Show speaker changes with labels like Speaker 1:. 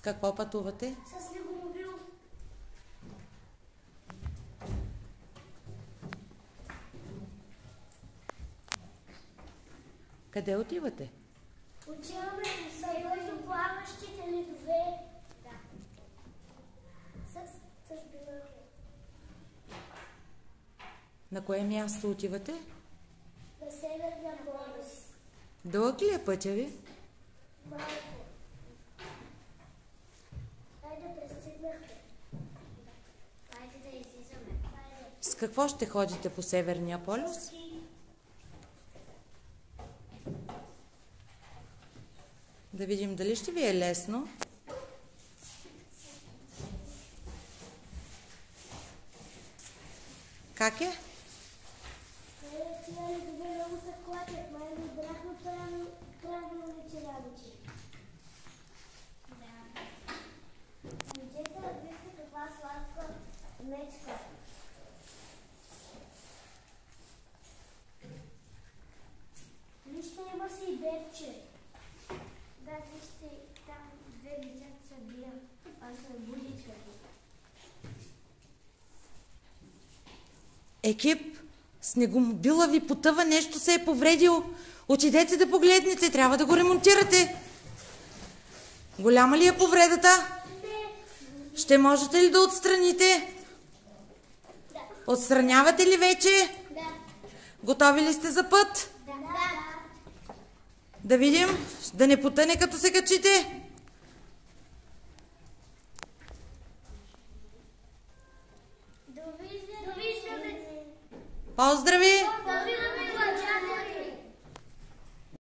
Speaker 1: какво пътувате?
Speaker 2: С снегомобил.
Speaker 1: Къде отивате?
Speaker 2: Отиваме между плаващите ледове. Да. С бинокли.
Speaker 1: На кое място отивате?
Speaker 2: На Северния полюс.
Speaker 1: Дълъг ли е пътя ви?
Speaker 2: Малко. Хайде, пристигнахте. Хайде да излизаме.
Speaker 1: С какво ще ходите по Северния полюс? Да видим дали ще ви е лесно. Как е?
Speaker 2: Тия ледове много се клатят. Май не избрахме правилните работи. Да. Момчета, вижте каква сладка мечка. Вижте, има си и бебче. Да, вижте, там две децата се бият. Аз съм будичка.
Speaker 1: Екип, снегомобила ви потъва, нещо се е повредил. Отидете да погледнете, трябва да го ремонтирате. Голяма ли е повредата? Ще можете ли да отстраните?
Speaker 2: Да.
Speaker 1: Отстранявате ли вече?
Speaker 2: Да.
Speaker 1: Готови ли сте за път?
Speaker 2: Да.
Speaker 1: Да видим, да не потъне като се качите.
Speaker 2: Довиждане.
Speaker 1: Поздрави!